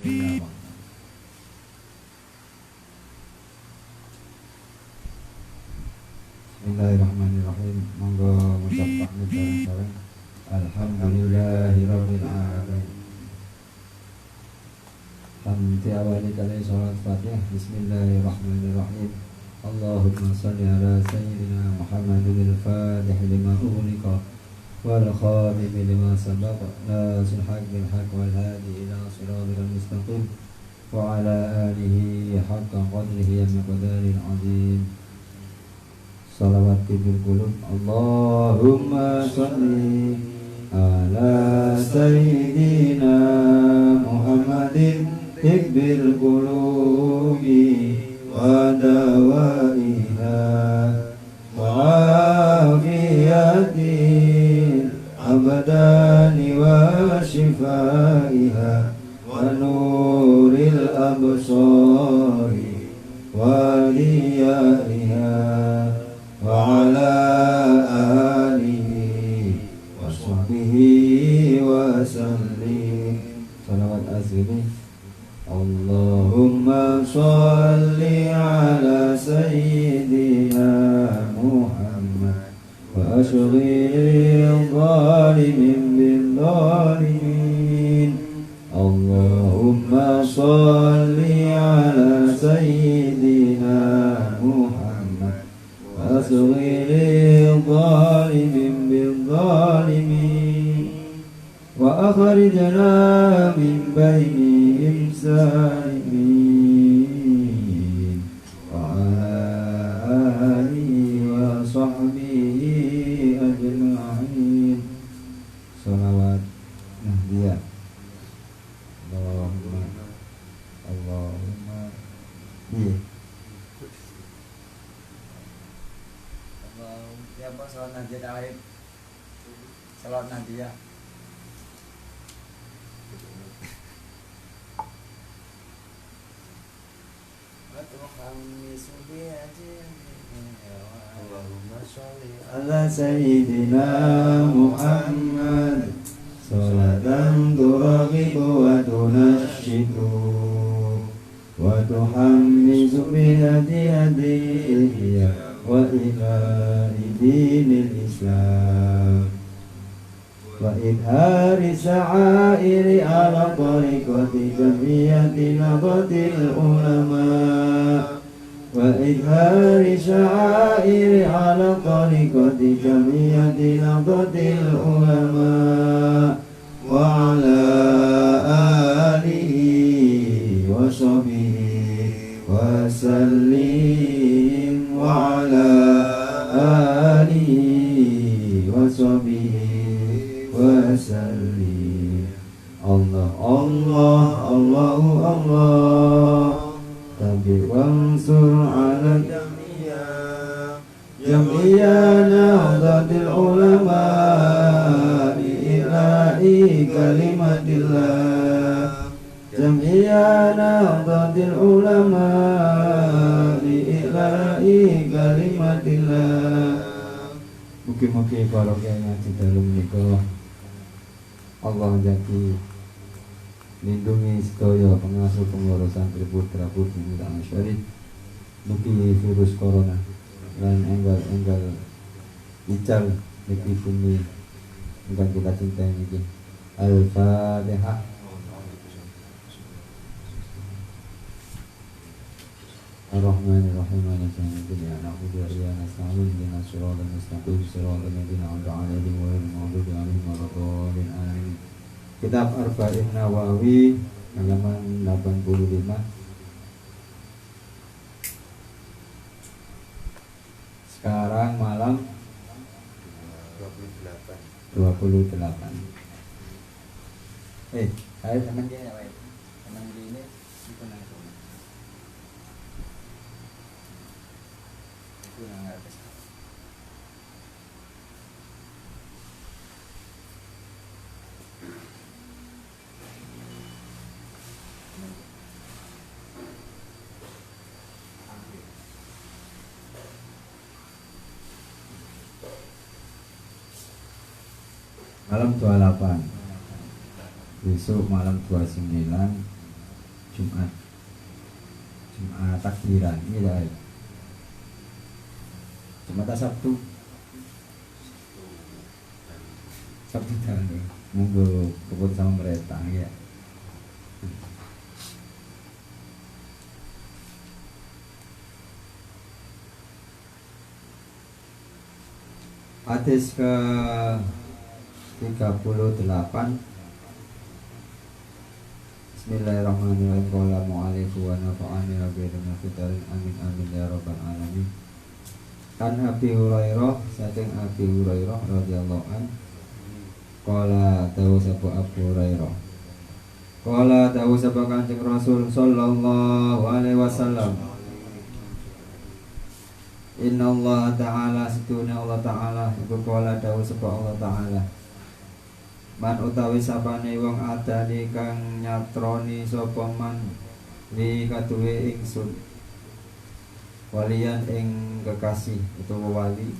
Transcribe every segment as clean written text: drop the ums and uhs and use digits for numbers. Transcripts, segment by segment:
Iya, Bang. Bismillahirrahmanirrahim. Monggo ngucap pamit bareng-bareng. Alhamdulillahirabbil alamin. Hamdi awali kali sholat Fatihah. Bismillahirrahmanirrahim. Allahumma salli ala sayyidina Muhammadin al-fatih lima ughliqa wal khatim lima sabaqa nasil haq bil haq wal hadi ila siratal mustaqim wa ala alihi haqqa qadrihi wa miqdaril azim. Salawat bil qulub. Allahumma salli ala sayyidina Muhammadin tibbil qulubi wa dawaiha wa afiyatil abdani wa shifaiha wa nuril absari wa liyaiha wa ala alihi wa sahbihi wa sallim. Salawat azimi. Allahumma salli ala sayyidina Muhammad wa ashghil zalimin bil zalimin. Allahumma salli ala sayyidina Muhammad wa ashghil zalimin bil zalimin wa akhrijna min bainihim salimin wa ala alihi wa sahbihi ajma'in. Salawat Nahdiyah. Allahumma iya. Siapa salat Nahdiyah Taib? Salat Nahdiyah. Allahumma sholli ala sayyidina Muhammad salatan turaghibu wa tunashidu wa tuhammizu bihadiyadiyya wa ila dinil Islam wa idhari sa'airi ala tariqati jamiyati nadatil ulama wa idhari sa'airi ala tariqati jamiyati nadatil ulama wa ala alihi wa sahbihi wa sallim wa ala alihi wa sahbihi wa sallim. Allah Allah Allahu Allah tabi wansur ala jamiyah nahdlatul ulama ilahi kalimatillah jamiyah nahdlatul ulama ilahi kalimatillah. Mugi-mugi barokah ngaji dalem menika Allah jati lindungi sedaya pengasuh pengurus santri putra putri Muda Syarif. Mugi virus corona dan enggal ical niki bumi ingkang kita cintai niki. Al-Fatihah. Ar-Rahmanir-Rahim. Maliki yaumiddin. Na'budu wa iyyaka nasta'in. Ihdinas siratal mustaqim. Siratal ladzina an'amta 'alaihim ghairil maghdubi 'alaihim waladdallin. Amin. Kitab Arba'in Nawawi halaman 85. Sekarang malam 28. Ayo teman dia ya, baik. Teman dia ini itu nang itu. Itu nang atas. Malam 28, besok malam 29, Jumat takbiran ini ya. Jumat Sabtu dan monggo keputusan pemerintah ya. Hadis ke 38. Bismillahirrahmanirrahim. Qala mu'alif wa nafa'ani rabbi dengan fitarin amin amin ya rabbal alamin. An Abi Hurairah saking Abi Hurairah radhiyallahu an. Qala tahu sapa Abu Hurairah. Qala tahu sapa Kanjeng Rasul sallallahu alaihi wasallam. Inna Allah Ta'ala situna Allah Ta'ala iku qala tahu sapa Allah Ta'ala. Man utawi sapane wong adani kang nyatroni sapa man li katuwe ingsun walian ing kekasih utawa wali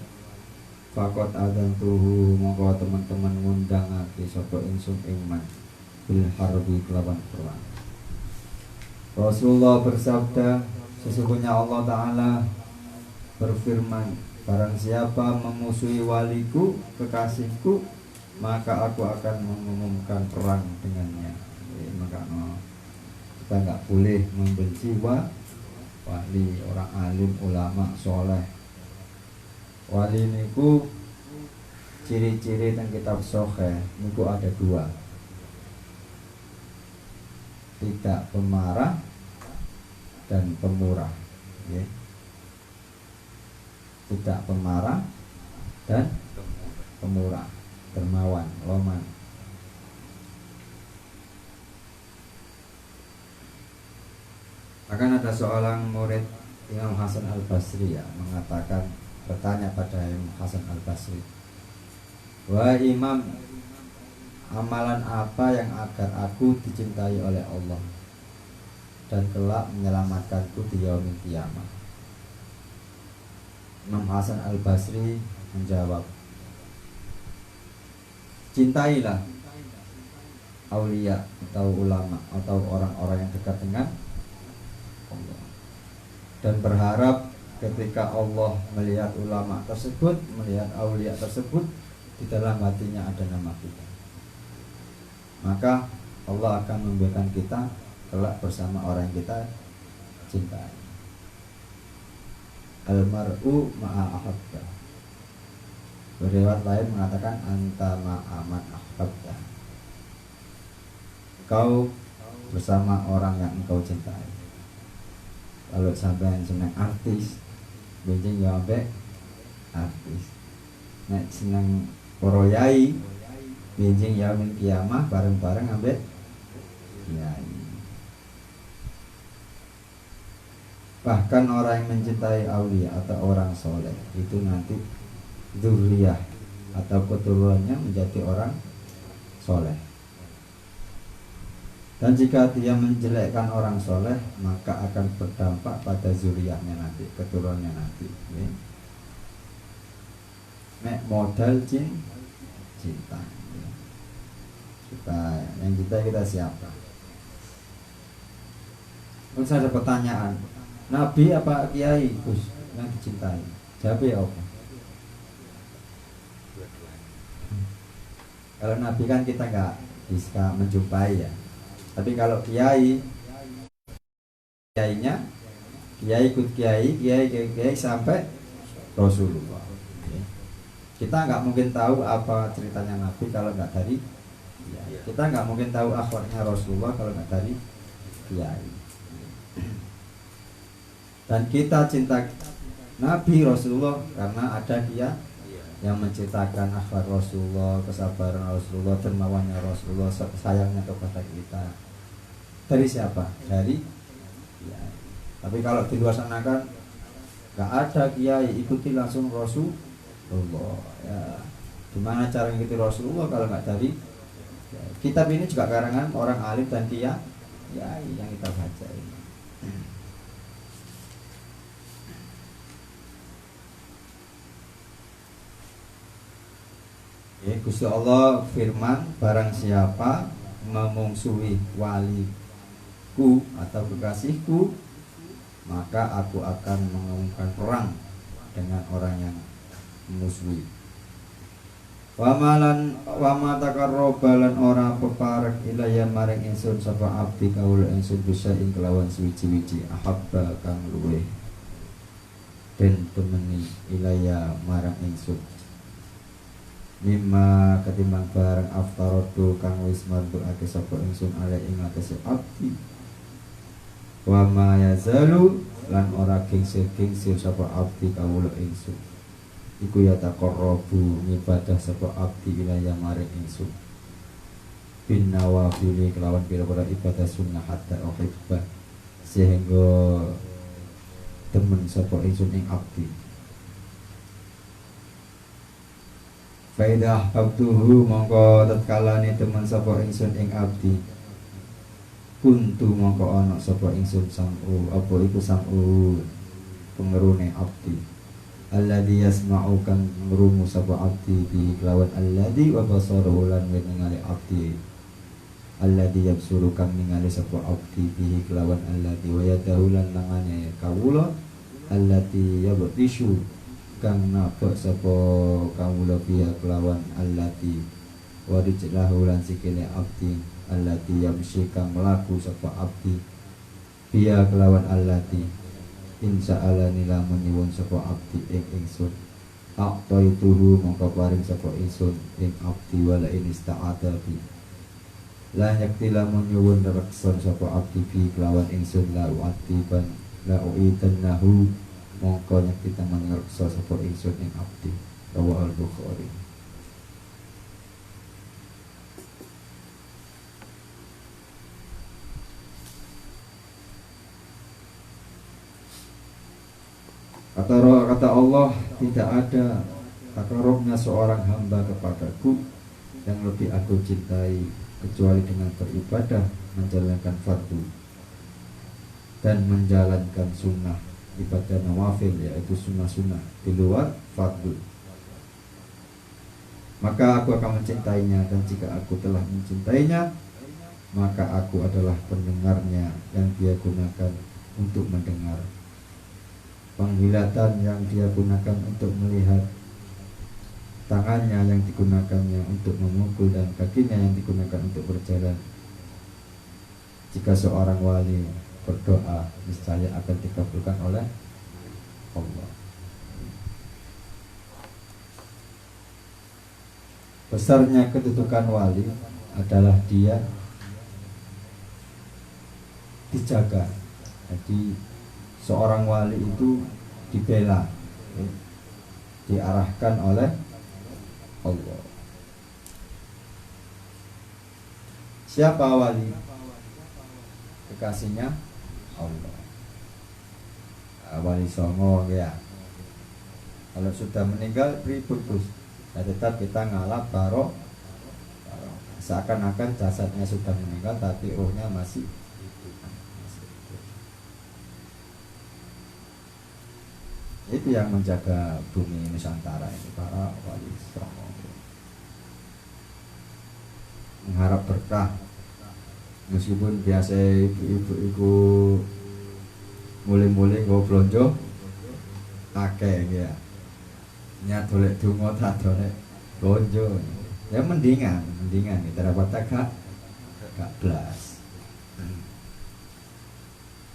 fakot adan tuhu mongko teman-teman ngundangake sapa ingsun ing man bil harbi kelawan perang. Rasulullah bersabda, sesungguhnya Allah Ta'ala berfirman, barang siapa memusuhi waliku kekasihku maka aku akan mengumumkan perang dengannya. Maka kita nggak boleh membenci wali, orang alim, ulama, soleh. Wali niku ciri-ciri teng kitab Sahih niku ada dua. Tidak pemarah dan pemurah. Ya. Tidak pemarah dan pemurah. Dermawan, loman. Akan ada seorang murid Imam Hasan Al-Basri ya, mengatakan, bertanya pada Imam Hasan Al-Basri, wahai Imam, amalan apa yang agar aku dicintai oleh Allah dan kelak menyelamatkanku di yaumil qiyamah? Imam Hasan Al-Basri menjawab, cintailah aulia atau ulama atau orang-orang yang dekat dengan Allah, dan berharap ketika Allah melihat ulama tersebut, melihat aulia tersebut, di dalam hatinya ada nama kita, maka Allah akan memberikan kita kelak bersama orang yang kita cintai. Almar'u ma'a ahabba. Riwayat lain mengatakan anta ma'aman ahbabta. Kau bersama orang yang engkau cintai. Kalau sampai senang artis, benjing ya ambek artis. Nek senang poroyai, benjing ya min kiamah bareng-bareng ambek kiai. Bahkan orang yang mencintai aulia atau orang soleh itu nanti dzurriyah atau keturunannya menjadi orang soleh. Dan jika dia menjelekkan orang soleh, maka akan berdampak pada zuriyahnya nanti, keturunannya nanti. Ya. Nek modal cinta. Ya. Yang kita siapa? Terus ada pertanyaan, Nabi apa Kiai Gus yang dicintai? Jawabnya apa? Kalau Nabi kan kita nggak bisa menjumpai ya. Tapi kalau kiainya, kiai ikut kiai sampai Rasulullah. Kita nggak mungkin tahu apa ceritanya Nabi kalau nggak dari kiai. Kita nggak mungkin tahu akhlaknya Rasulullah kalau nggak dari kiai. Dan kita cinta Nabi Rasulullah karena ada dia yang menceritakan akhlak Rasulullah, kesabaran Rasulullah, dermawannya Rasulullah, sayangnya kepada kita. Dari siapa? Dari kiai. Tapi kalau di luar sana kan nggak ada kiai, ikuti langsung Rasulullah. Ya, gimana cara mengikuti Rasulullah kalau nggak dari ya. Kitab ini juga karangan orang alim dan kiai yang kita baca ini. Ya, Gusti Allah firman, barang siapa memungsuhi wali ku atau kekasihku, maka aku akan mengumumkan perang dengan orang yang memusuhi. Wama takarrobalan ora peparek ilaya maring ingsun sapa abdi kawula ingsun bisa ing kelawan suwiji-wiji ahabba kang luweh den temeni ilaya marang ingsun mimma ketimbang barang aftarodu kang wis marduake sapa ingsun ale ing atase abdi. Wama yazalu lan ora kingsir sapa abdi kawula ingsun iku ya taqarrabu ngibadah sapa abdi ilaya maring ingsun bin nawafili kelawan pira-pira ibadah sunnah hatta uhibba sehingga temen sapa ingsun ing abdi. Faidah abduhu mongko tatkalane temen sapa ingsun ing abdi kuntu mongko ana sapa ingsun sam'u apa iku sam'u pengerune abdi alladzi yasma'u kang ngrungu sapa abdi bi kelawan alladzi wa basaruhu lan ningali abdi alladzi yabsuru kang ningali sapa abdi bi kelawan alladzi wa yadahu lan langane kawula allati yabtishu kang nabok sapa kawula bi kelawan allati wa rijlahu lan sikile abdi allati yamshi kang mlaku sapa abdi bi kelawan allati insya Allah lamun nyuwun sapa abdi ing ingsun aqtaituhu mongko paring sapa ingsun ing abdi wala in ista'ata bi la yakti lamun nyuwun rekson sapa abdi bi kelawan ingsun la uatiban la uitannahu mongko yakti taman reksa sapa ingsun ing abdi. Rawahul Bukhari. Kata Allah, tidak ada takarubnya seorang hamba kepadaku yang lebih aku cintai kecuali dengan beribadah, menjalankan fardu dan menjalankan sunnah ibadah nawafil, yaitu sunnah-sunnah di luar fardu. Maka aku akan mencintainya, dan jika aku telah mencintainya, maka aku adalah pendengarnya yang dia gunakan untuk mendengar, penglihatan yang dia gunakan untuk melihat, tangannya yang digunakannya untuk memukul, dan kakinya yang digunakan untuk berjalan. Jika seorang wali berdoa, niscaya akan dikabulkan oleh Allah. Besarnya kedudukan wali adalah dia dijaga. Jadi seorang wali itu dibela, diarahkan oleh Allah. Siapa wali? Kekasihnya Allah. Wali songo ya. Kalau sudah meninggal putus. Nah, tetap kita ngalap barok, seakan-akan jasadnya sudah meninggal tapi rohnya masih hidup. Itu yang menjaga bumi Nusantara ini, para wali songo. Mengharap berkah, meskipun biasa ibu-ibu mulai-mulai gue blonjo akeh ya, nyat boleh dungo tak boleh blonjo ya, mendingan kita dapat gak belas.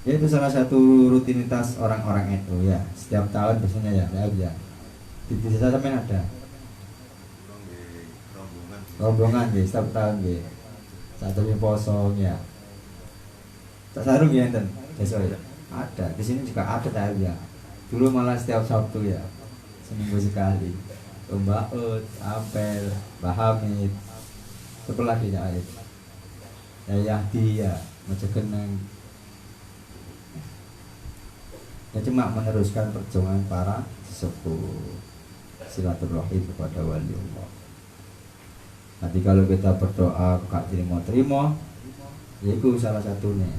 Ya, itu salah satu rutinitas orang-orang itu ya, setiap tahun biasanya ya di desa sampean ada rombongan ya, setiap tahun ya, satu poso ya, tak sarung ya enten desa ya ada, di sini juga ada ya. Dulu malah setiap Sabtu ya, seminggu sekali. Mbak Ut, Apel, Mbak Hamid, sebelah di Aib, ya Yahdi ya, Maja Geneng. Ya cuma meneruskan perjuangan para sesepuh, silaturahim kepada wali Allah. Nanti kalau kita berdoa kok terima, ya itu salah satunya.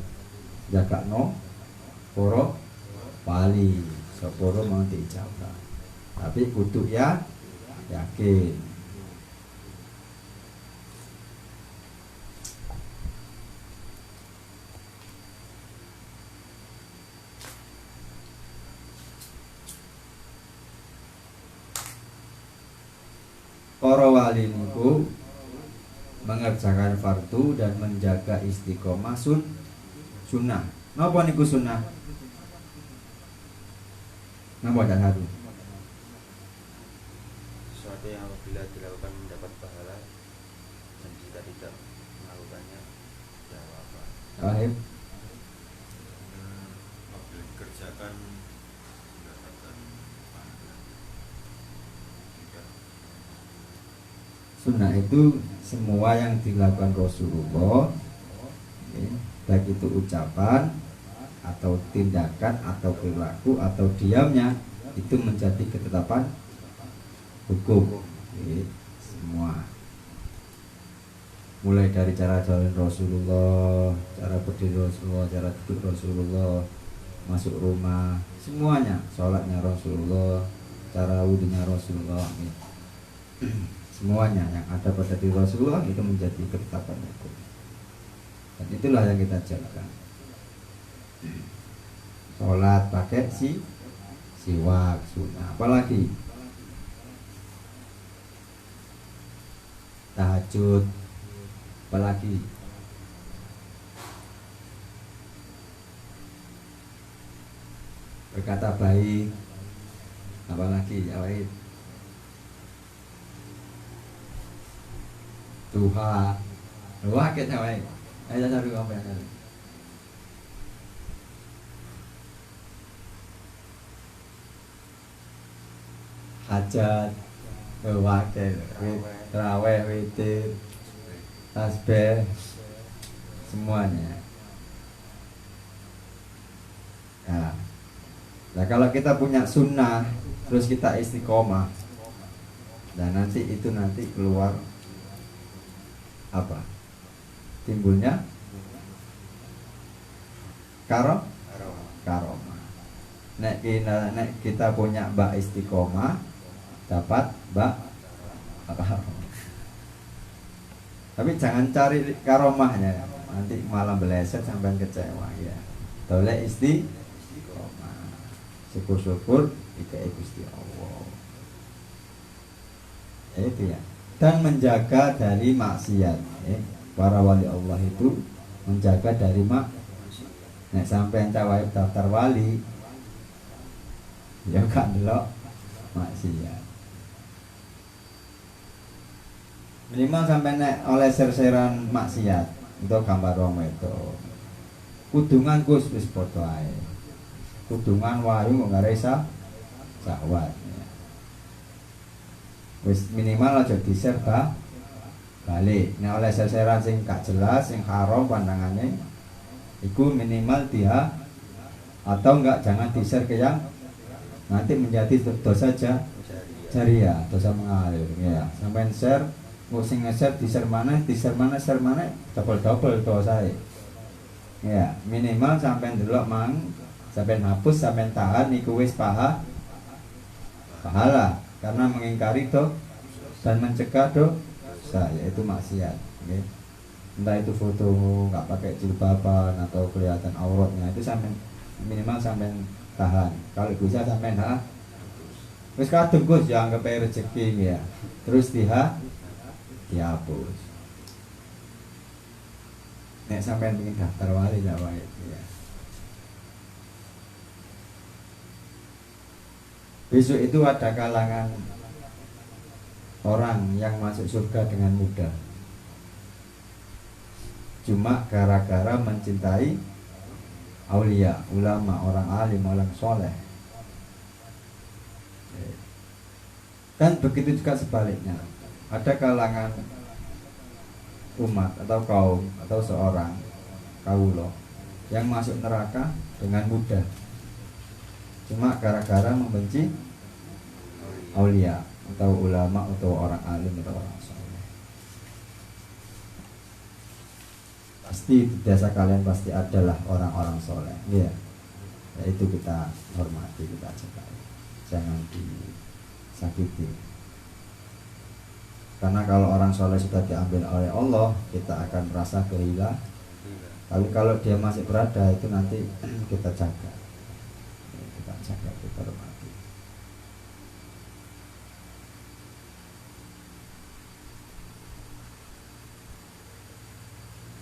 Jaga no poro wali, seporo mau diijabah. Tapi kudu ya yakin. para wali niku mengerjakan fardu dan menjaga istiqomah sunnah. Napa niku sunnah? Napa dan haru? Sesuatu yang apabila dilakukan mendapat pahala dan jika tidak melakukannya tidak apa-apa. Rahim. Apabila dikerjakan mendapatkan pahala. Tidak. Sunnah itu semua yang dilakukan Rasulullah, baik itu ucapan atau tindakan atau perilaku atau diamnya, itu menjadi ketetapan hukum. Semua mulai dari cara jalan Rasulullah, cara berdiri Rasulullah, cara duduk Rasulullah, masuk rumah, semuanya, sholatnya Rasulullah, cara wudhunya Rasulullah, semuanya yang ada pada diri Rasulullah itu menjadi ketetapan hukum. Dan itulah yang kita jaga. Sholat pakai siwak sunnah. Apalagi tahajud, apalagi berkata baik, apalagi await duha, wakit await. Ayo cari apa yang cari. Hajat, wakil, terawih, witir, tasbih, semuanya. Nah, kalau kita punya sunnah, terus kita istiqomah, dan nanti keluar apa? Timbulnya karomah. Nek kita punya bak istiqomah, dapat bak karomah. Tapi jangan cari karomahnya, nanti malah beleset sampai kecewa ya. Toleh istiqomah, syukur-syukur dikai Gusti Allah. Itu ya. Dan menjaga dari maksiat. Para wali Allah itu menjaga dari nek sampai cawai daftar wali, ya kan delok maksiat. Minimal sampai nek oleh ser-seran maksiat itu gambar wong itu. Kudungan Gus wis foto ae. Kudungan wayu nggak resa sahwat. Wis minimal aja di-share balik. Nek oleh ser-seran sing gak jelas, sing haram pandangannya, iku minimal dia atau enggak jangan di-share ke yang nanti menjadi dosa jariah, dosa mengalir ya. Sampai share, sing nge-share di-share mana, share mana, double dosa ya. Minimal sampai delok mang, sampai hapus, sampai tahan iku wis pahala karena mengingkari dan mencegah yaitu maksiat. Entah itu foto nggak pakai jilbaban atau kelihatan auratnya, itu sampai minimal sampai tahan. Kalau bisa sampai wis kadung Gus ya anggap rezeki ya. Terus dihapus. Nek sampai ingin daftar wali tak wae ya. Besok itu ada kalangan orang yang masuk surga dengan mudah, cuma gara-gara mencintai aulia, ulama, orang alim, orang soleh. Dan begitu juga sebaliknya, ada kalangan umat atau kaum atau seorang kaulo yang masuk neraka dengan mudah, cuma gara-gara membenci aulia atau ulama atau orang alim atau orang soleh. Pasti di desa kalian pasti adalah orang-orang soleh ya. Itu kita hormati, kita jaga, jangan disakiti. Karena kalau orang soleh sudah diambil oleh Allah, kita akan merasa kehilangan. Tapi kalau dia masih berada, itu nanti kita jaga, kita hormati.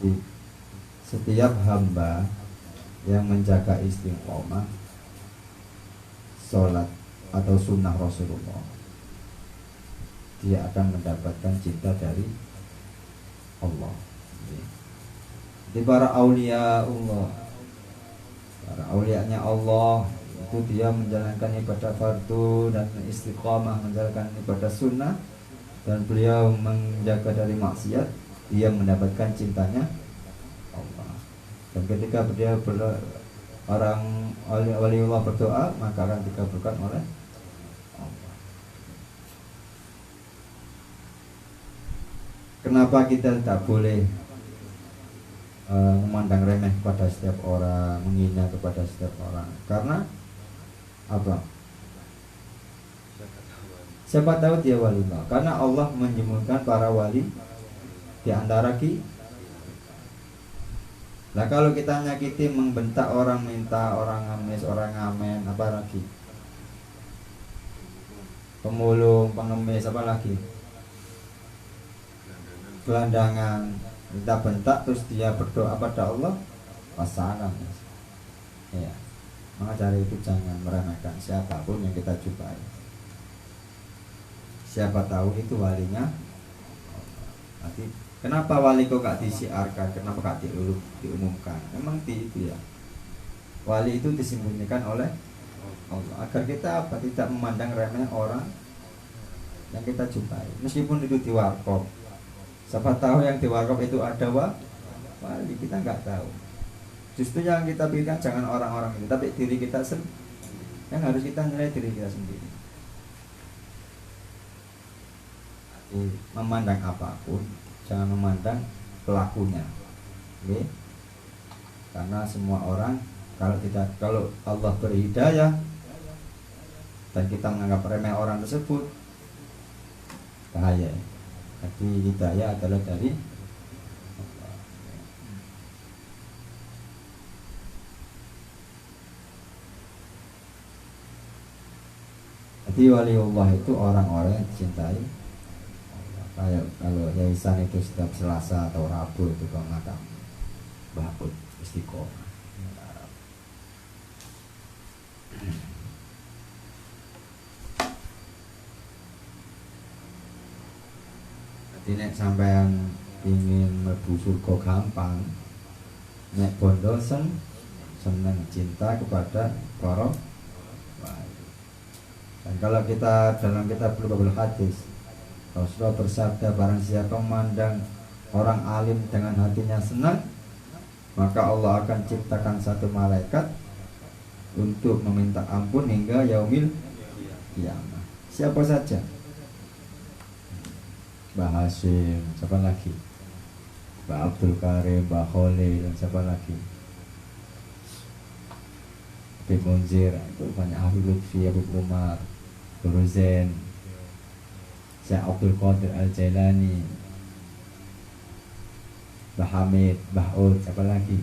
Jadi setiap hamba yang menjaga istiqomah sholat atau sunnah Rasulullah, dia akan mendapatkan cinta dari Allah. Jadi para aulia Allah, para aulianya Allah itu dia menjalankan ibadah fardu dan istiqomah menjalankan ibadah sunnah, dan beliau menjaga dari maksiat, dia mendapatkan cintanya Allah. Dan ketika dia orang waliullah berdoa, maka akan dikabulkan oleh Allah. Kenapa kita tak boleh memandang remeh kepada setiap orang, menghina kepada setiap orang? Karena apa? Siapa tahu dia waliullah. Karena Allah menyembuhkan para wali di antara kita. Nah kalau kita nyakiti, membentak orang, minta orang ngamis, orang ngamen, apa lagi? Pemulung, pengemis, apa lagi? Gelandangan, kita bentak terus dia berdoa pada Allah, wassalam. Ya, maka dari itu jangan meremehkan siapapun yang kita jumpai. Siapa tahu itu walinya. Nanti kenapa wali kok gak disiarkan? Kenapa gak diumumkan? Memang itu ya. Wali itu disembunyikan oleh Allah agar kita apa? Tidak memandang remeh orang yang kita jumpai. Meskipun itu di warkop. Siapa tahu yang di warkop itu ada wali, kita nggak tahu. Justru yang kita pikirkan jangan orang-orang itu, tapi diri kita sendiri. Yang harus kita nilai diri kita sendiri. Memandang apapun, jangan memandang pelakunya, okay? Karena semua orang kalau Allah beri hidayah dan kita menganggap remeh orang tersebut, bahaya. Jadi hidayah adalah dari Allah. Jadi waliullah itu orang-orang yang dicintai. Kayak kalau yayasan itu setiap Selasa atau Rabu itu kalau ngadam bahut istiqomah. Jadi nek sampean ingin mlebu surga gampang, nek bondo seneng cinta kepada para wali. Dan kalau kita dalam kitab Bulughul Hadis, Rasulullah bersabda, barang siapa memandang orang alim dengan hatinya senang, maka Allah akan ciptakan satu malaikat untuk meminta ampun hingga yaumil kiamah. Siapa saja? Mbah Hasyim, siapa lagi? Mbah Abdul Karim, Mbah Khalil, dan siapa lagi? Habib Munzir, itu banyak. Habib Lutfi, Habib Umar, Guru Zain, Syekh Abdul Qadir Al-Jailani, Mbah Hamid, Mbah Ud, siapa lagi?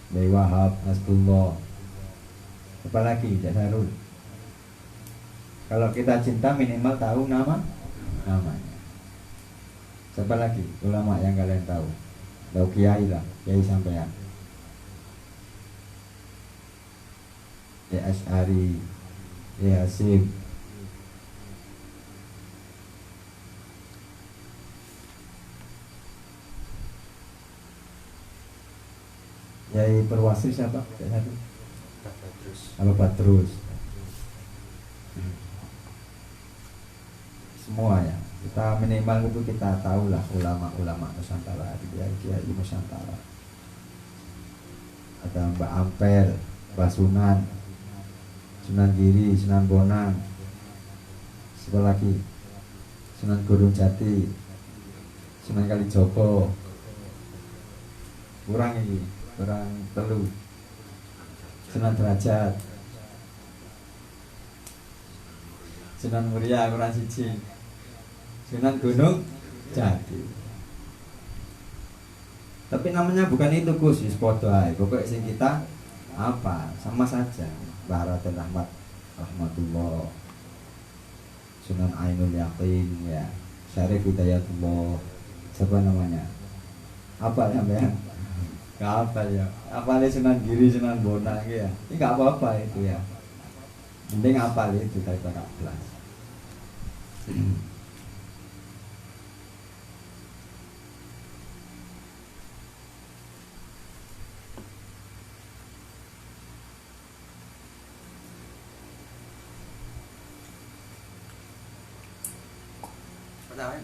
Mbah Wahab, Nasrullah, siapa lagi? Mbah Darul. Kalau kita cinta minimal tahu namanya. Siapa lagi ulama yang kalian tahu? Tahu kiai lah, kiai sampean. Ya Asy'ari, ya Hasim. Yai Perwasi siapa? Satu. Apa Badrus? Semua ya. Kita minimal itu kita tahulah ulama-ulama Nusantara, kiai Nusantara. Ada Mbak Ampel, Mbak Sunan, Sunan Giri, Sunan Bonang, siapa lagi? Sunan Gunung Jati, Sunan Kalijogo. Kurang ini, kurang telu. Sunan Derajat, Sunan Muria, kurang siji. Sunan Gunung Jati. Tapi namanya bukan itu khusus podo ae. Pokoknya sing kita apa sama saja. Baratul Rahmat, Rahmatullah, Sunan Ainul Yakin, ya Syarif Hidayatullah, siapa namanya? Apa ya Mbak? Gak apa ya. Apalnya Sunan Giri, Sunan Bonang ya. Ini gak apa-apa itu ya. Mending apal itu daripada belas. Pertama,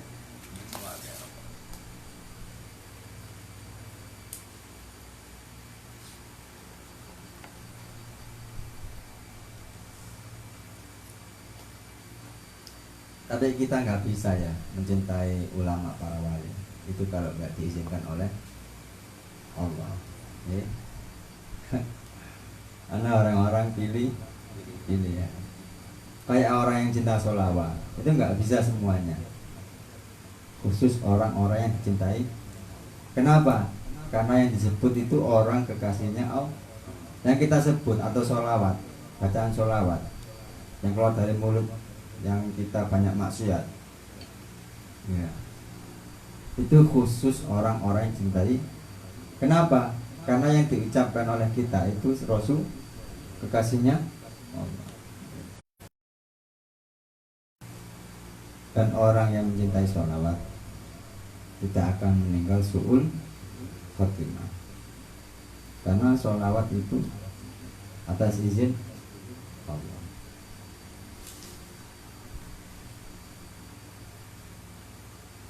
Tapi kita nggak bisa ya mencintai ulama para wali itu kalau nggak diizinkan oleh Allah. Ya. Karena orang-orang pilih ya. Kayak orang yang cinta sholawat itu nggak bisa semuanya. Khusus orang-orang yang dicintai. Kenapa? Karena yang disebut itu orang kekasihnya Allah. Yang kita sebut atau sholawat, bacaan sholawat yang keluar dari mulut yang kita banyak maksiat ya, itu khusus orang-orang yang cintai. Kenapa? Karena yang diucapkan oleh kita itu Rasul kekasihnya Allah. Dan orang yang mencintai sholawat tidak akan meninggal su'ul khotimah, karena sholawat itu atas izin Allah.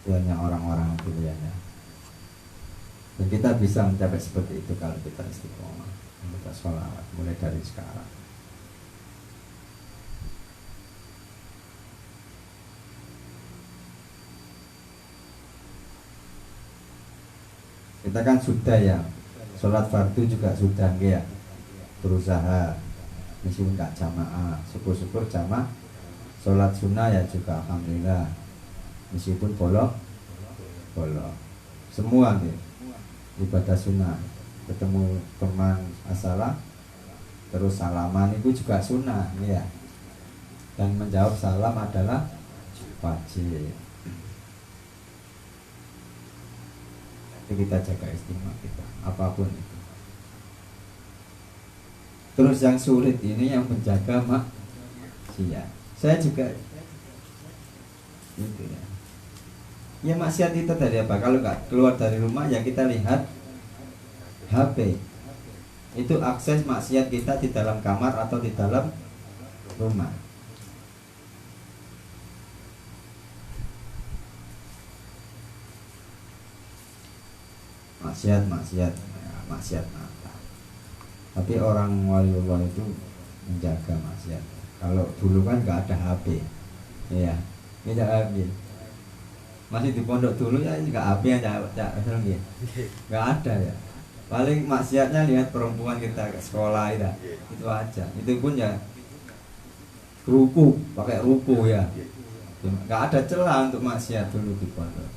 Hanya orang-orang pilihannya. Dan kita bisa mencapai seperti itu kalau kita istiqomah, kita sholawat mulai dari sekarang. Kita kan sudah ya, sholat fardu juga sudah ya, berusaha meskipun nggak jamaah, syukur-syukur jamaah. Sholat sunnah ya juga alhamdulillah, meskipun bolong semua gitu. Ibadah sunnah, ketemu teman asalah terus salaman itu juga sunnah ya. Dan menjawab salam adalah wajib. Jadi kita jaga istimewa kita apapun itu. Terus yang sulit ini yang menjaga maksiat. Saya juga itu ya. Ya maksiat itu dari apa? Kalau nggak keluar dari rumah ya kita lihat HP. Itu akses maksiat kita di dalam kamar atau di dalam rumah. Maksiat mata. Tapi orang waliullah itu menjaga maksiat. Kalau dulu kan nggak ada HP, ya, tidak ambil. Masih di pondok dulu ya nggak HP aja, nggak ada ya. Paling maksiatnya lihat perempuan kita ke sekolah itu aja. Itu pun ya ruku, pakai ruku ya. Nggak ada celah untuk maksiat dulu di pondok.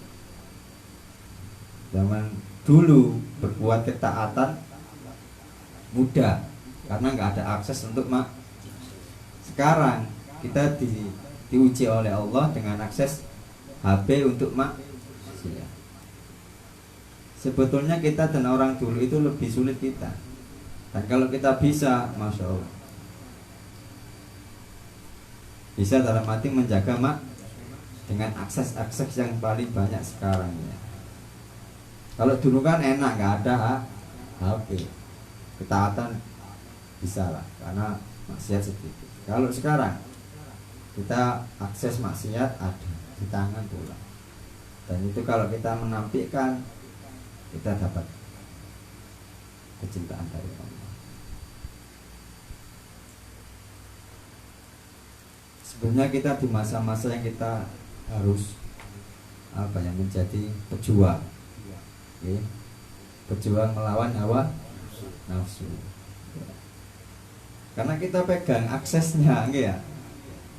Zaman dulu berbuat ketaatan mudah karena nggak ada akses untuk sekarang kita diuji oleh Allah dengan akses HP untuk maksiat. Sebetulnya kita dan orang dulu itu lebih sulit kita. Dan kalau kita bisa, masya Allah, bisa dalam arti menjaga dengan akses-akses yang paling banyak sekarang ya. Kalau dulu kan enak, nggak ada HP, ketaatan bisa lah karena maksiat sedikit. Kalau sekarang kita akses maksiat ada di tangan pula, dan itu kalau kita menampilkan kita dapat kecintaan dari Allah. Sebenarnya kita di masa-masa yang kita harus menjadi pejuang, okay? Pejuang melawan hawa nafsu. Karena kita pegang aksesnya, ya.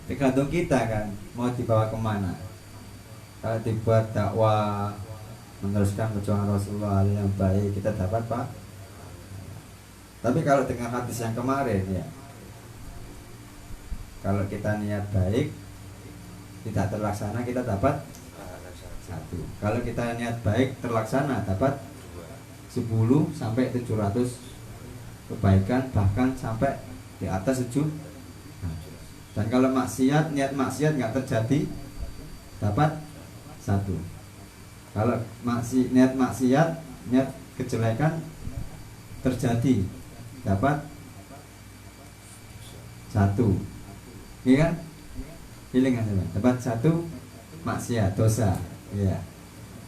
Tergantung kita kan mau dibawa kemana. Kalau dibuat dakwah, meneruskan perjuangan Rasulullah yang baik, kita dapat Pak. Tapi kalau dengan hadis yang kemarin ya, kalau kita niat baik tidak terlaksana, kita dapat satu. Kalau kita niat baik terlaksana, dapat 10 sampai 700 kebaikan, bahkan sampai di atas 7. Dan kalau maksiat, niat maksiat nggak terjadi, dapat 1. Kalau niat maksiat, niat kejelekan terjadi, dapat 1. Iya kan? Pilih kan, dapat 1 maksiat, dosa. Iya.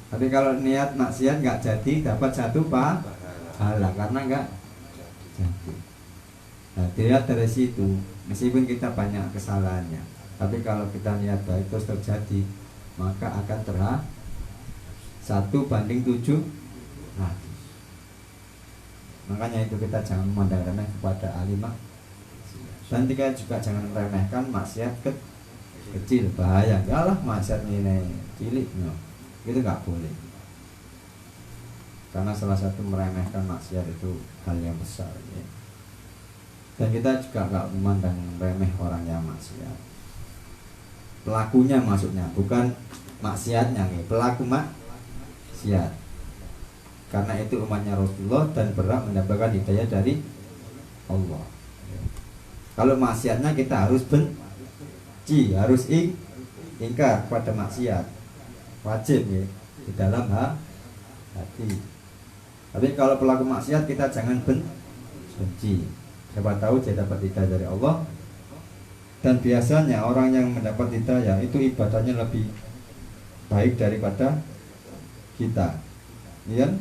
Tapi kalau niat maksiat nggak jadi, dapat 1 pahala karena nggak jadi. Nah, dilihat dari situ, meskipun kita banyak kesalahannya, tapi kalau kita niat baik terus terjadi, maka akan 1:700. Makanya itu kita jangan memandang remeh kepada alimah, dan kita juga jangan remehkan maksiat kecil, bahaya. Yalah maksiat ini cilik, no. Itu nggak boleh. Karena salah satu meremehkan maksiat itu hal yang besar, ya. Dan kita juga nggak memandang remeh orang yang maksiat. Pelakunya maksudnya, bukan maksiatnya, nih. Pelaku maksiat. Karena itu umatnya Rasulullah dan berhak mendapatkan hidayah dari Allah. Kalau maksiatnya kita harus benci, harus ingkar pada maksiat, wajib ya, di dalam hati. Tapi kalau pelaku maksiat kita jangan benci. Siapa tahu dia dapat hidayah dari Allah. Dan biasanya orang yang mendapat hidayah itu ibadahnya lebih baik daripada kita. Iya?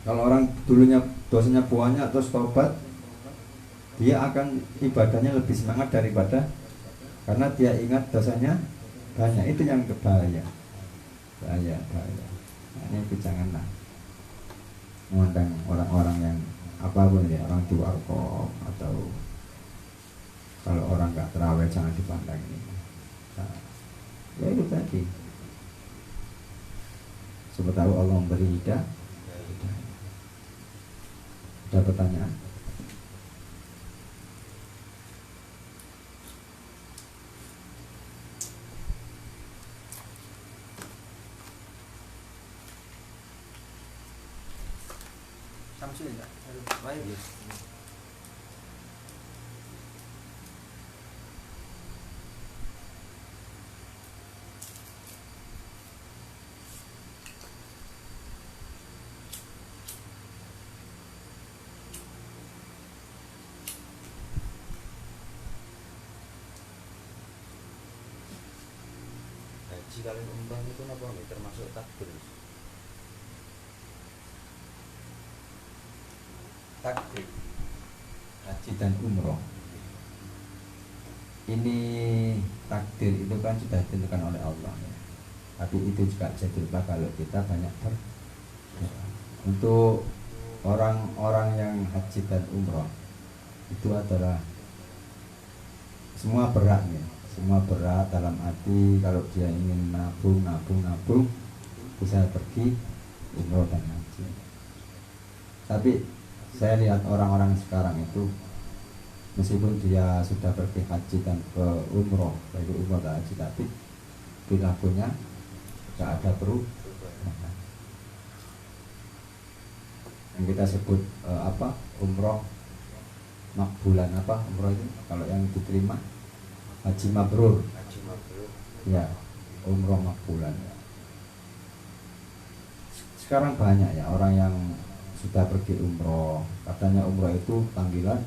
Kalau orang dulunya dosanya banyak terus tobat, dia akan ibadahnya lebih semangat daripada, karena dia ingat dosanya banyak. Itu yang bahaya. Bahaya. Nah, ini janganlah memandang orang-orang yang apapun ya, orang di warkop atau kalau orang nggak terawih jangan dipandang ini. Nah, ya itu tadi. Siapa tahu Allah memberi hidayah. Ada pertanyaan? Samsul enggak? Baik. Haji kalian umrah itu apa nih termasuk takbir? Takbir haji dan umroh ini, takdir itu kan sudah ditentukan oleh Allah ya. Tapi itu juga bisa dirubah kalau kita banyak berdoa. Untuk orang-orang yang haji dan umroh itu adalah semua berat ya. Semua berat dalam arti kalau dia ingin nabung bisa pergi umroh dan haji. Tapi saya lihat orang-orang sekarang itu meskipun dia sudah pergi haji dan ke umroh, baik umroh dan haji, tapi perilakunya tidak ada perubahan. Yang kita sebut umroh makbulan, umroh itu kalau yang diterima haji mabrur. Ya, umroh makbulan. Sekarang banyak ya orang yang sudah pergi umroh, katanya umroh itu panggilan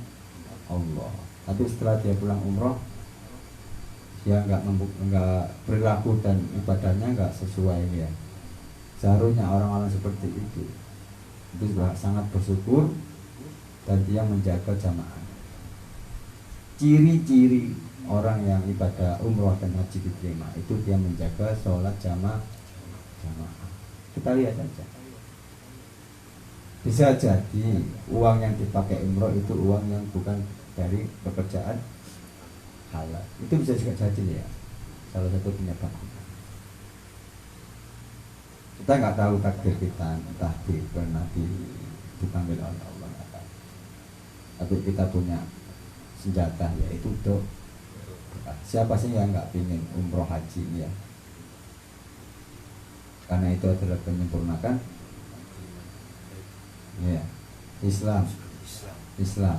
Allah. Tapi setelah dia pulang umroh, dia nggak perilaku dan ibadahnya nggak sesuai ya. Seharusnya orang-orang seperti itu juga sangat bersyukur dan dia menjaga jamaah. Ciri-ciri orang yang ibadah umroh dan haji diterima itu dia menjaga sholat jamaah. Kita lihat saja. Bisa jadi uang yang dipakai umroh itu uang yang bukan dari pekerjaan halal. Itu bisa juga jadi ya, salah satu penyebab. Kita nggak tahu takdir kita, entah pernah dipanggil oleh Allah. Tapi kita punya senjata yaitu doa. Siapa sih yang nggak ingin umroh haji ya? Karena itu adalah menyempurnakan Ya. Islam. Islam. Islam.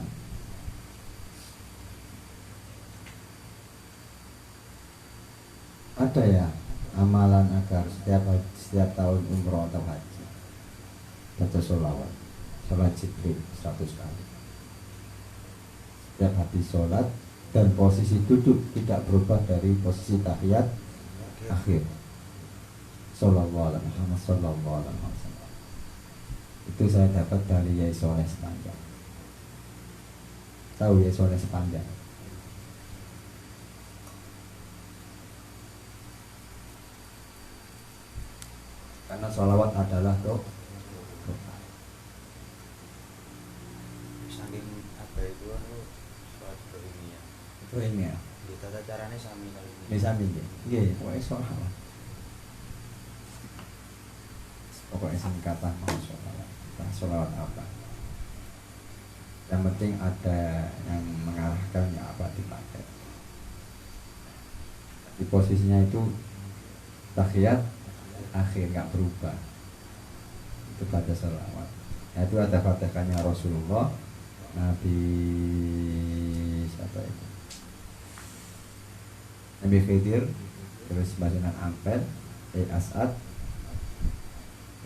Ada ya amalan agar setiap tahun umroh atau haji baca sholawat, sholat Jibril 100 kali. Setiap habis sholat dan posisi duduk tidak berubah dari posisi tahiyat akhir. Shollallahu alaihi Muhammad sallallahu alaihi wasallam. Itu saya dapat dari Yai Soleh Sepanjang. Tahu Yai Soleh Sepanjang? Karena sholawat adalah doa. Saking apa itu sholat berilmiah. Itu ini ya. Di tata caranya sami kali ini. Bisa minjem. Iya, pokoknya sholawat. Pokoknya singkatan mau sholawat. Nah, sholawat apa? Yang penting ada yang mengarahkan ya apa dipakai. Di posisinya itu tahiyat akhir nggak berubah. Itu baca sholawat. Nah, itu ada fatihahnya Rasulullah, Nabi siapa itu? Nabi Khidir, terus Basunan Ampel, As'ad,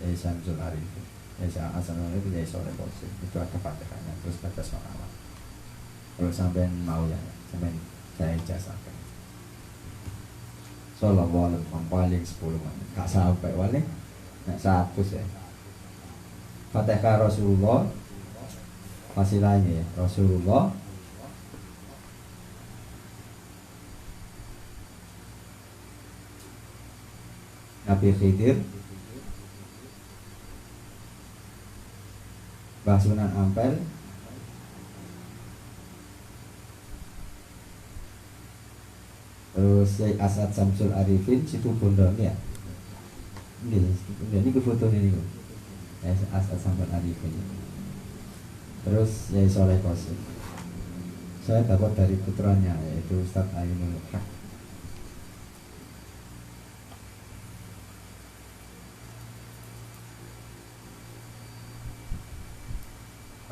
Syamsul Arifin, As'ad itu Yai Soleh Qasim. Itu ada fatihahnya, terus baca sholawat. Kalau sampai mau ya, sampai saya ijazahkan. Sholawat paling 10 menit, gak sampai paling, nak 100 ya. Fatihah Rasulullah, fasilahnya ya, Rasulullah, Nabi Khidir, Basunan Ampel, terus Syekh As'ad Syamsul Arifin, situ Bondone ya. Ini ke foto ini kok. As'ad Syamsul Arifin. Terus Yai Soleh Qasim. Saya dapat dari putranya yaitu Ustaz Ainul Haq.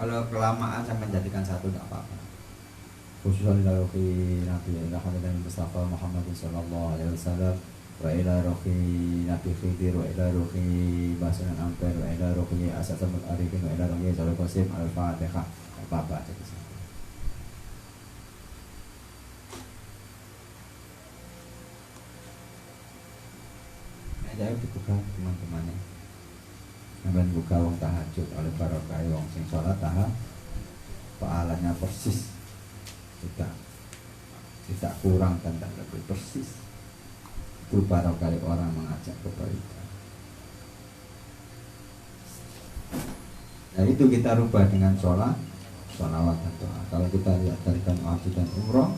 Kalau kelamaan saya menjadikan satu tidak apa-apa. Khususnya ila rohi Nabi Mustafa Muhammad sallallahu alaihi wasallam, wa ila rohi Nabi Khidir, wa ila rohi Basunan Ampel, wa ila rohi As'ad Syamsul Arifin, wa ila rohi Soleh Qasim. Al-Fatihah. Apa-apa aja di sini. Saya dibuka teman-temannya. Sampai buka wong tahajud oleh barokah wong sing sholat pahalanya persis, tidak kurang dan tidak lebih, persis. Itu barokah orang mengajak kebaikan. Nah itu kita rubah dengan sholawat dan doa. Kalau kita lihat dari haji dan umroh,